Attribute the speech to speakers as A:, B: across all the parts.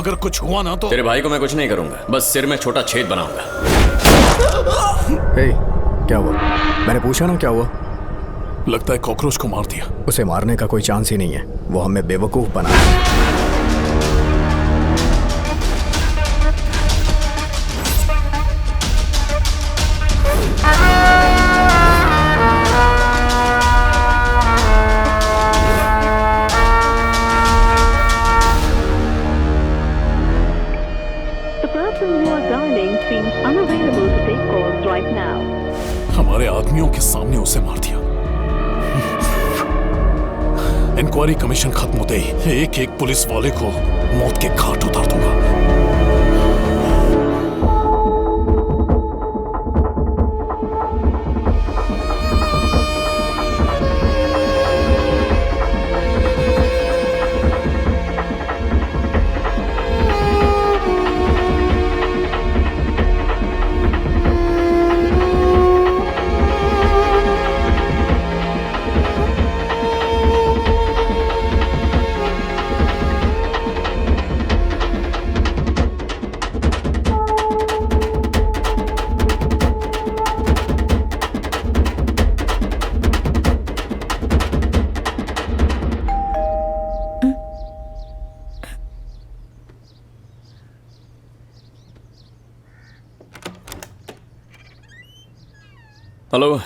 A: अगर कुछ हुआ ना तो
B: तेरे भाई को मैं कुछ नहीं करूंगा, बस सिर में छोटा छेद बनाऊंगा।
C: हे, क्या हुआ? मैंने पूछा ना क्या हुआ।
A: लगता है कॉकरोच को मार दिया।
C: उसे मारने का कोई चांस ही नहीं है, वो हमें बेवकूफ बना है।
A: हमारे आदमियों के सामने उसे मार दिया। इंक्वायरी कमीशन खत्म होते ही एक एक पुलिस वाले को मौत के घाट उतार दूंगा।
B: हेलो,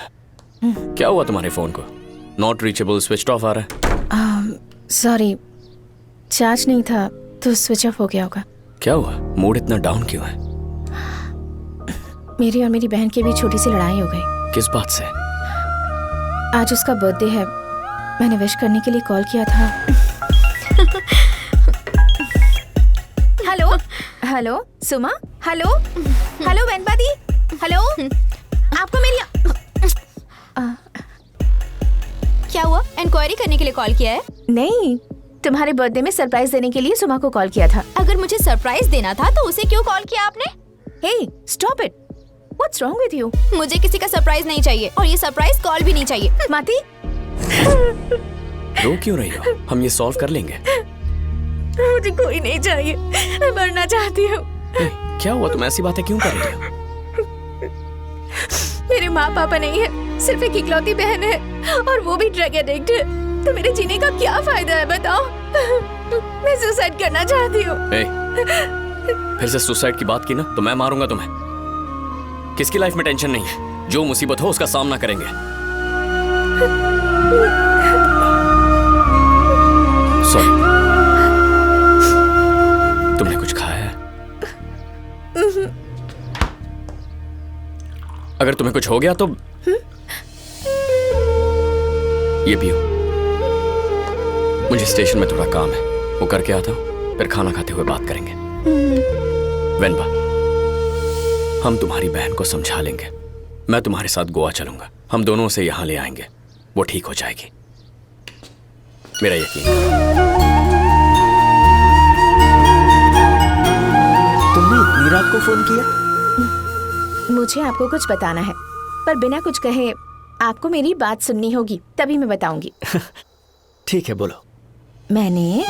B: क्या हुआ तुम्हारे फोन को? नॉट रीचेबल, स्विच ऑफ आ रहा है।
D: सॉरी, चार्ज नहीं था तो स्विच ऑफ हो गया होगा।
B: क्या हुआ? मूड इतना डाउन क्यों है?
D: मेरी और मेरी बहन की भी छोटी सी लड़ाई हो गई।
B: किस बात से?
D: आज उसका बर्थडे है, मैंने विश करने के लिए कॉल किया था। हेलो हेलो सुमा, हेलो हेलो वेनपा दी, हेलो। आपको मेरी
E: क्या हुआ? इंक्वायरी करने के लिए कॉल किया है?
D: नहीं, तुम्हारे बर्थडे में सरप्राइज देने के लिए सुमा को कॉल किया था।
E: अगर मुझे सरप्राइज देना था तो उसे क्यों कॉल किया आपने?
D: Hey, stop it. What's wrong with you?
E: मुझे किसी का सरप्राइज नहीं चाहिए और ये सरप्राइज कॉल भी नहीं चाहिए।
D: माती,
B: रो क्यों रही हो? हम ये सॉल्व कर लेंगे।
D: मुझे कोई नहीं चाहिए, मैं मरना चाहती हूँ।
B: क्या हुआ? तुम ऐसी बातें क्यों कर रही हो?
D: मेरे माँ पापा नहीं है, सिर्फ एक इकलौती बहन है और वो भी ड्रग एडिक्ट है। तो मेरे जीने का क्या फायदा है बताओ? मैं सुसाइड करना चाहती हूँ।
B: फिर से सुसाइड की बात की ना तो मैं मारूंगा तुम्हें। किसकी लाइफ में टेंशन नहीं है? जो मुसीबत हो उसका सामना करेंगे। सॉरी, तुमने कुछ खाया है? अगर तुम्हें कुछ हो गया तो ये पियो। मुझे स्टेशन में थोड़ा काम है, वो करके आता हूँ, फिर खाना खाते हुए बात करेंगे। वेनपा, हम तुम्हारी बहन को समझा लेंगे। मैं तुम्हारे साथ गोवा चलूंगा, हम दोनों उसे यहाँ ले आएंगे, वो ठीक हो जाएगी, मेरा यकीन।
F: तुमने इतनी रात को फोन किया?
D: मुझे आपको कुछ बताना है, पर बिना कुछ कहे आपको मेरी बात सुननी होगी, तभी मैं बताऊंगी।
F: ठीक है, बोलो।
D: मैंने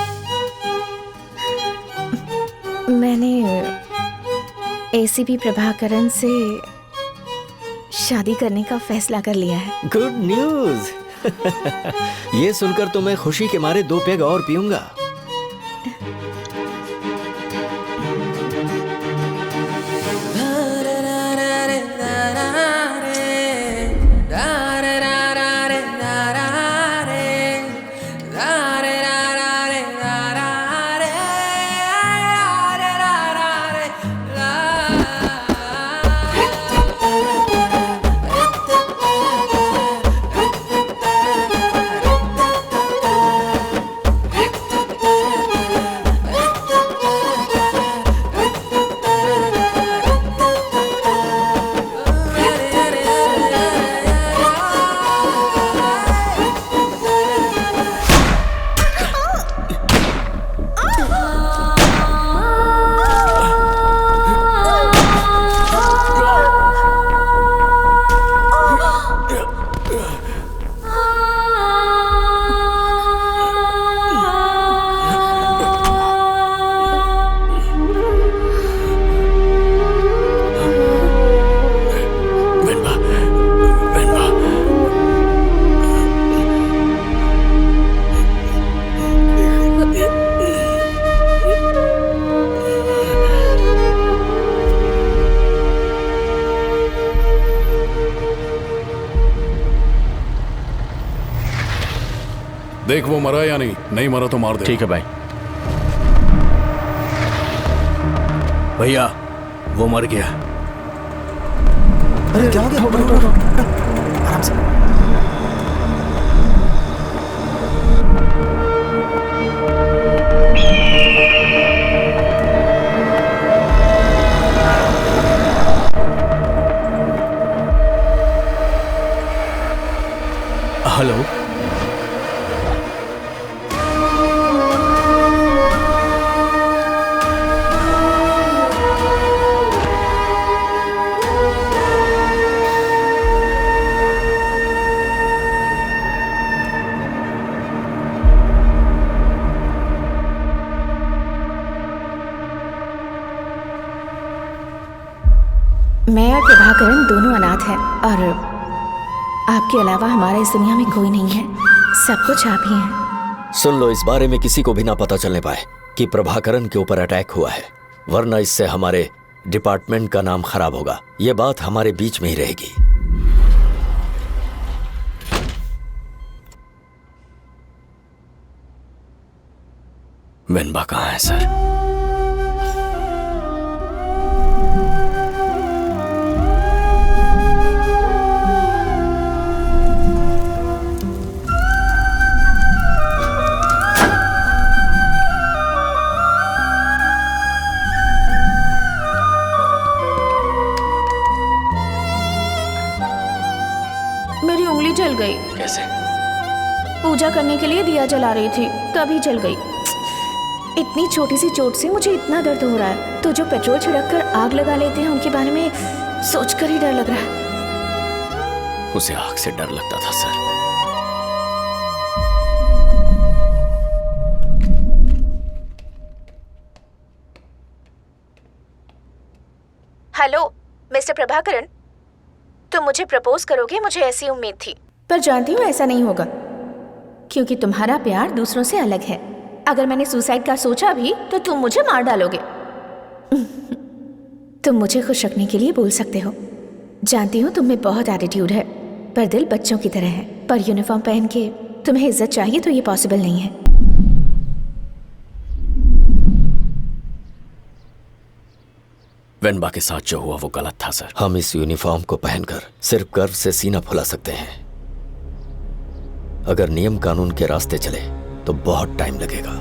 D: एसीपी प्रभाकरन से शादी करने का फैसला कर लिया है।
F: Good news. ये सुनकर तो मैं खुशी के मारे 2 पेग और पीऊंगा।
A: देख वो मरा या नहीं, नहीं मरा तो मार दे।
G: ठीक है भाई।
C: भैया वो मर गया।
H: अरे क्या हो गया? आराम से।
C: हेलो,
D: मैं और प्रभाकरण दोनों अनाथ हैं और आपके अलावा हमारा इस दुनिया में कोई नहीं है। सब कुछ आप ही हैं।
F: सुन लो, इस बारे में किसी को भी ना पता चलने पाए कि प्रभाकरण के ऊपर अटैक हुआ है, वरना इससे हमारे डिपार्टमेंट का नाम खराब होगा। ये बात हमारे बीच में ही रहेगी।
B: वेनबा कहाँ है सर?
D: मेरी उंगली जल गई।
B: कैसे?
D: पूजा करने के लिए दिया जला रही थी, तभी जल गई। इतनी छोटी सी चोट से मुझे इतना दर्द हो रहा है, तो जो पेट्रोल छिड़क कर आग लगा लेते हैं उनके बारे में सोचकर ही डर लग रहा है।
B: उसे आग से डर लगता था सर।
D: हेलो मिस्टर प्रभाकरण, तुम मुझे प्रपोज करोगे, मुझे ऐसी उम्मीद थी, पर जानती हूँ ऐसा नहीं होगा, क्योंकि तुम्हारा प्यार दूसरों से अलग है। अगर मैंने सुसाइड का सोचा भी तो तुम मुझे मार डालोगे। तुम मुझे खुश रखने के लिए बोल सकते हो। जानती हूँ तुम में बहुत एटीट्यूड है, पर दिल बच्चों की तरह है। पर यूनिफॉर्म पहन के तुम्हें इज्जत चाहिए तो ये पॉसिबल नहीं है।
B: वेनबा के साथ जो हुआ वो गलत था सर।
F: हम इस यूनिफॉर्म को पहनकर सिर्फ गर्व से सीना फुला सकते हैं। अगर नियम कानून के रास्ते चले तो बहुत टाइम लगेगा।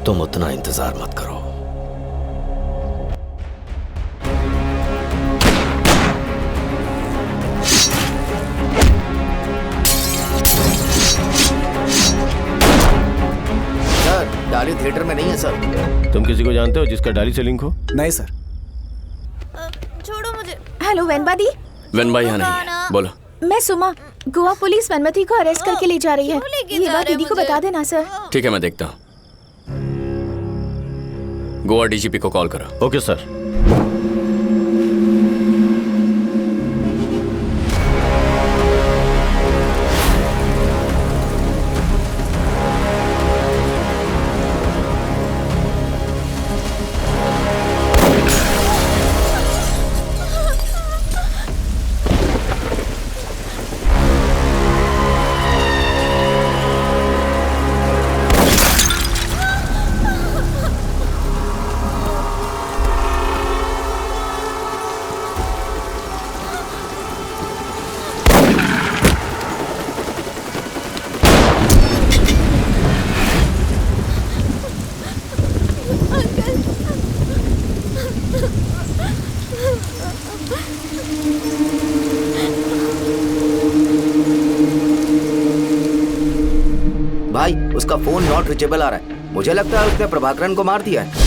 F: तुम उतना इंतजार मत करो।
H: सर, डाली थिएटर में नहीं है सर।
G: तुम किसी को जानते हो जिसका डाली से लिंक हो?
H: नहीं सर।
E: छोड़ो मुझे।
D: हेलो वेनबा दी।
B: वेनबा यहाँ नहीं है, बोलो।
D: मैं सुमा, गोवा पुलिस वनमती को अरेस्ट करके ले जा रही है। ये बात दीदी को बता देना सर।
B: ठीक है, मैं देखता हूँ। गोवा डीजीपी को कॉल करो।
G: Okay sir.
H: भाई उसका फोन नॉट रीचेबल आ रहा है। मुझे लगता है उसने प्रभाकरण को मार दिया है।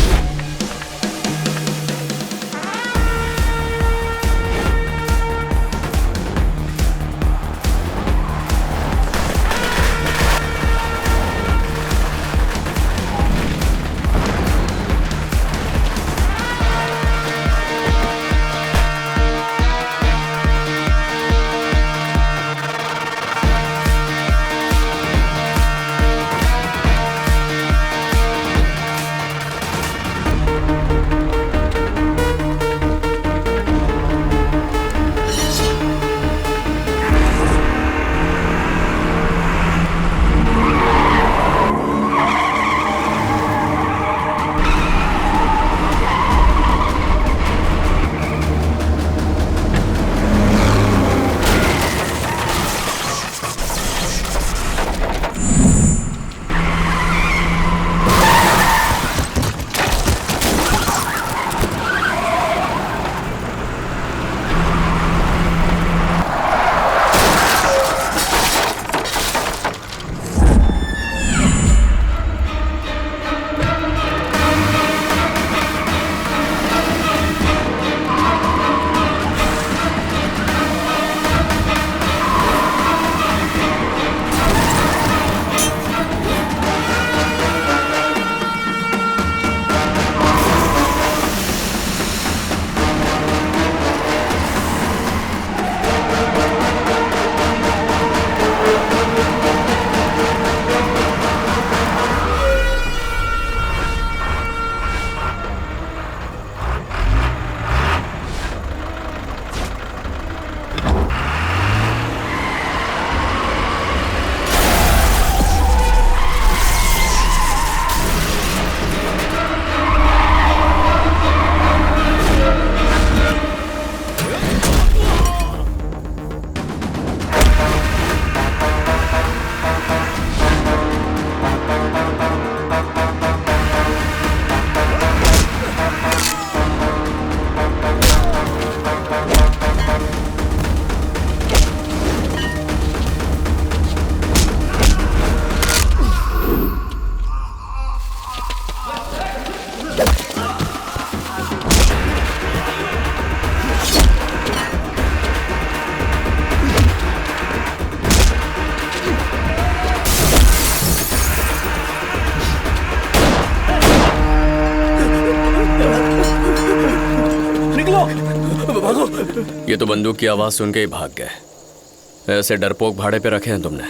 B: ये तो बंदूक की आवाज सुन के ही भाग गए। ऐसे डरपोक भाड़े पे रखे हैं तुमने?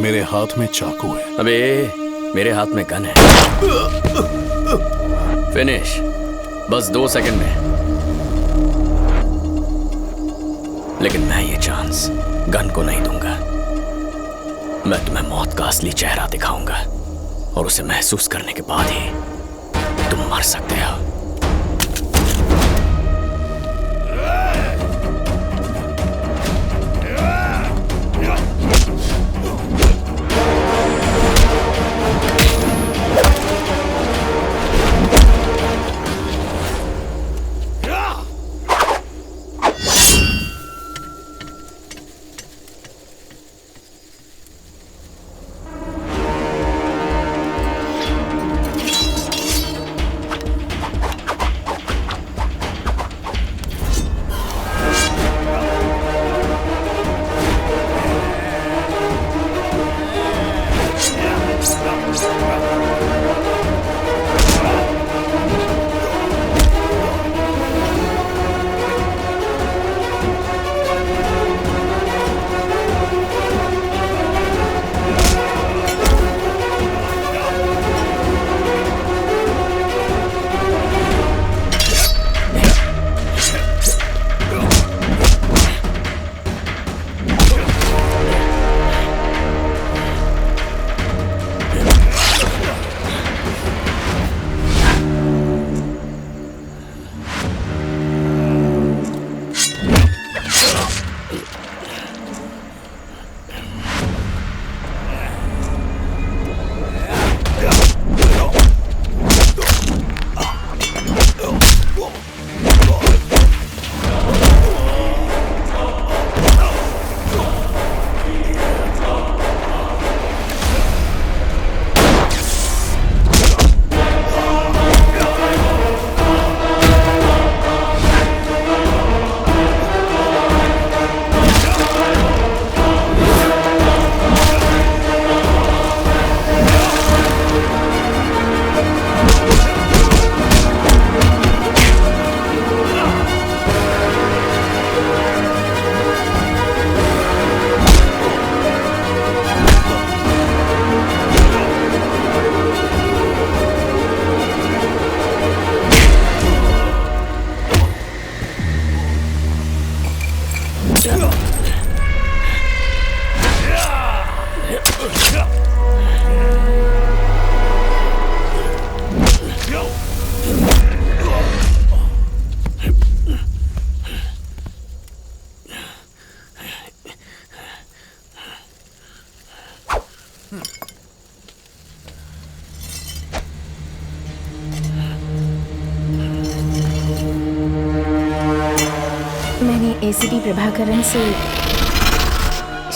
A: मेरे हाथ में चाकू है।
B: अबे मेरे हाथ में गन है। फिनिश, बस 2 सेकंड में। लेकिन मैं ये चांस गन को नहीं दूंगा। मैं तुम्हें मौत का असली चेहरा दिखाऊंगा और उसे महसूस करने के बाद ही तुम मर सकते हो।
D: मैंने एसीपी प्रभाकरन से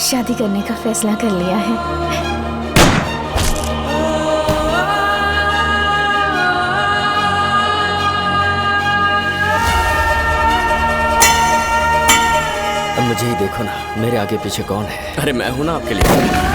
D: शादी करने का फैसला कर लिया है।
F: अब मुझे ही देखो ना, मेरे आगे पीछे कौन है?
B: अरे मैं हूं ना आपके लिए।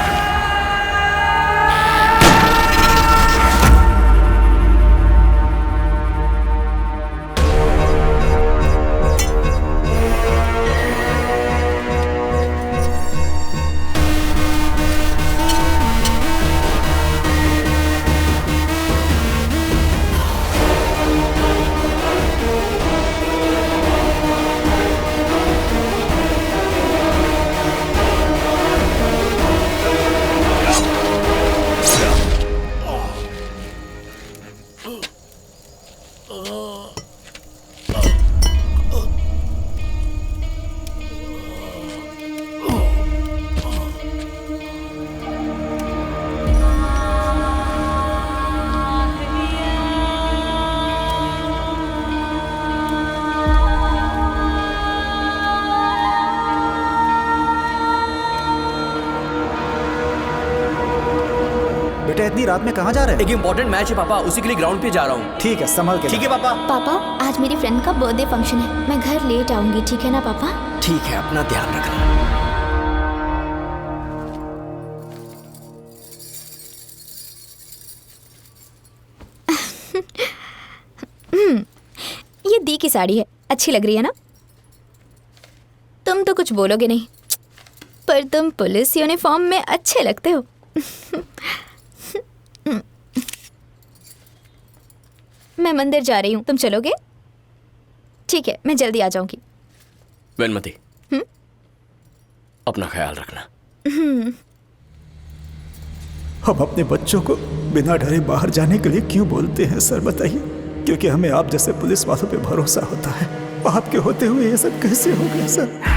I: बेटा इतनी रात में कहाँ जा रहे हैं?
B: एक इम्पोर्टेंट मैच है पापा, उसी के लिए ग्राउंड पे जा रहा हूँ।
I: ठीक है, संभल के।
B: ठीक है पापा।
E: पापा आज मेरी फ्रेंड का बर्थडे फंक्शन है, मैं घर लेट आऊंगी, ठीक है ना पापा?
F: ठीक है, अपना ध्यान रखना।
E: की साड़ी है, अच्छी लग रही है ना? तुम तो कुछ बोलोगे नहीं, पर तुम पुलिस यूनिफॉर्म में अच्छे लगते हो। मैं मंदिर जा रही हूँ, तुम चलोगे? ठीक है, मैं जल्दी आ जाऊंगी।
B: वेनमती, अपना ख्याल रखना।
I: हम अपने बच्चों को बिना डरे बाहर जाने के लिए क्यों बोलते हैं सर, बताइए? क्योंकि हमें आप जैसे पुलिस वालों पे भरोसा होता है। आपके होते हुए ये सब कैसे हो गया सर?